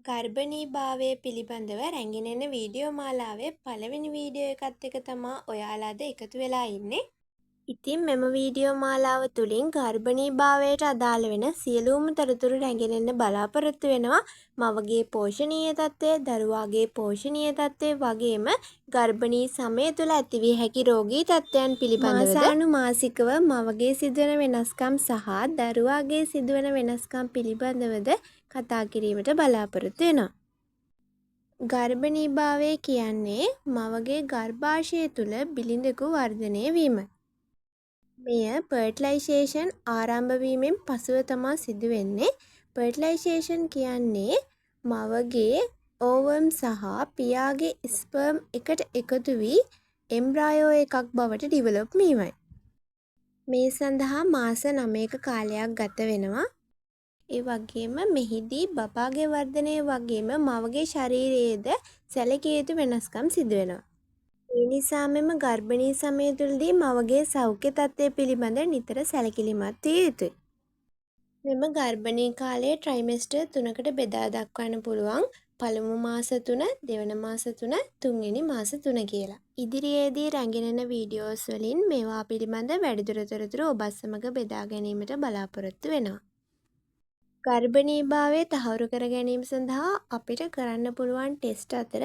ගර්භණීභාවය පිළිබඳව රැගෙන එන වීඩියෝ මාලාවේ පළවෙනි වීඩියෝ එකත් එක තමා ඔයාලා අද එකතු වෙලා ඉන්නේ. ඉතින් මෙම වීඩියෝ මාලාව තුළින් ගර්භණීභාවයට අදාළ වෙන සියලුම තොරතුරු රැගෙන එන්න බලාපොරොත්තු වෙනවා. මවගේ පෝෂණීය තත්ත්වය, දරුවාගේ පෝෂණීය තත්ත්වය වගේම ගර්භණී සමය තුළ ඇතිවිය හැකි රෝගී තත්ත්වයන් පිළිබඳවද මාසානුමාසිකව මවගේ සිදුවන වෙනස්කම් සහ දරුවාගේ සිදුවන වෙනස්කම් පිළිබඳවද කතා කිරීමට බලාපොරොත්තු වෙනවා. ගර්භණීභාවය කියන්නේ මවගේ ගර්භාෂය තුළ බිලිඳකු වර්ධනය වීම. මෙය ෆර්ටිලයිසේෂන් ආරම්භ වීමෙන් පසුව තමා සිදුවෙන්නේ. ෆර්ටිලයිසේෂන් කියන්නේ මවගේ ඕවම් සහ පියාගේ ස්පර්ම් එකට එකතු වී එම්බ්‍රයෝ එකක් බවට ඩිවලොප් වීමයි. මේ සඳහා මාස 9ක කාලයක් ගත වෙනවා. ඒ වගේම මෙහිදී බබාගේ වර්ධනය වගේම මවගේ ශරීරයේද සැලකිය යුතු වෙනස්කම් සිදු වෙනවා. ඒ නිසා මෙම ගර්භණී සමය තුළදී මවගේ සෞඛ්‍ය තත්ත්වය පිළිබඳ නිතර සැලකිලිමත් විය යුතුයි. මෙම ගර්භණී කාලය ට්‍රයිමෙස්ටර් 3කට බෙදා දක්වන්න පුළුවන්. පළමු මාස 3, දෙවන මාස 3, තුන්වෙනි මාස 3 කියලා. ඉදිරියේදී රැගෙන එන වීඩියෝස් වලින් මේවා පිළිබඳ වැඩිදුර තොරතුරු ඔබත් සමග බෙදා ගැනීමට බලාපොරොත්තු වෙනවා. ගර්භණීභාවය තහවුරු කර ගැනීම සඳහා අපිට කරන්න පුළුවන් ටෙස්ට් අතර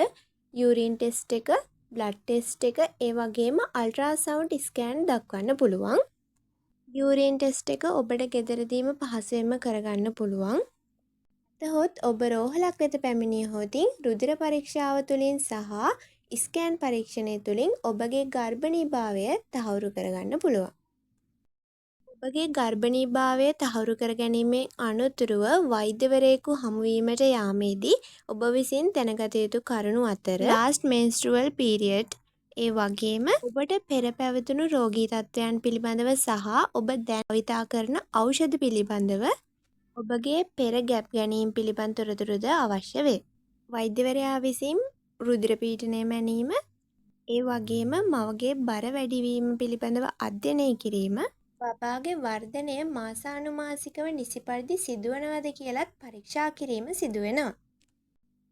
යූරින් ටෙස්ට් එක, බ්ලඩ් ටෙස්ට් එක, ඒ වගේම අල්ට්‍රාසවුන්ඩ් ස්කෑන් දක්වන්න පුළුවන්. යූරින් ටෙස්ට් එක ඔබට ගෙදරදීම පහසුවෙන්ම කරගන්න පුළුවන්. තහොත් ඔබ රෝහලක් වෙත පැමිණියහොත් රුධිර පරීක්ෂාව තුළින් සහ ස්කෑන් පරීක්ෂණය තුළින් ඔබගේ ගර්භණීභාවය තහවුරු කරගන්න පුළුවන්. ඔබගේ ගර්භණීභාවය තහවුරු කර ගැනීමෙන් අනතුරුව වෛද්‍යවරයෙකු හමුවීමට යාමේදී ඔබ විසින් දැනගත යුතු කරුණු අතර ලාස්ට් මෙන්ස්ට්‍රුවල් පීරියඩ්, ඒ වගේම ඔබට පෙර පැවතුණු රෝගී තත්ත්වයන් පිළිබඳව සහ ඔබ දැන් භාවිතා කරන ඖෂධ පිළිබඳව ඔබගේ පෙර ගැප් ගැනීම පිළිබඳ තොරතුරුද අවශ්‍ය වේ. වෛද්‍යවරයා විසින් රුධිර පීඩනය මැනීම, ඒ වගේම මවගේ බර වැඩිවීම පිළිබඳව අධ්‍යයනය කිරීම, බබාගේ වර්ධනය මාසානුමාසිකව නිසි පරිදි සිදුවනවද කියලත් පරීක්ෂා කිරීම සිදු වෙනවා.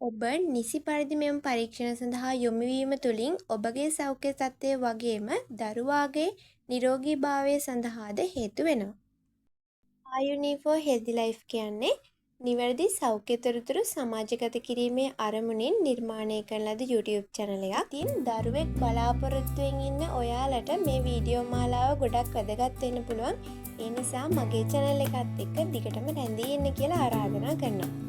ඔබ නිසි පරිදි මෙම පරීක්ෂණ සඳහා යොමු වීම තුළින් ඔබගේ සෞඛ්‍ය තත්ත්වය වගේම දරුවාගේ නිරෝගීභාවය සඳහාද හේතු වෙනවා. ආයුනී ෆෝ හෙල්දි ලයිෆ් කියන්නේ නිවැරදි සෞඛ්‍ය තොරතුරු සමාජගත කිරීමේ අරමුණින් නිර්මාණය කරන ලද YouTube channel එකක්. ඉතින් දරුවෙක් බලාපොරොත්තුවෙන් ඉන්න ඔයාලට මේ වීඩියෝ මාලාව ගොඩක් වැදගත් වෙන්න පුළුවන්. ඒ නිසා මගේ channel එකත් එක්ක දිගටම රැඳී ඉන්න කියලා ආරාධනා කරනවා.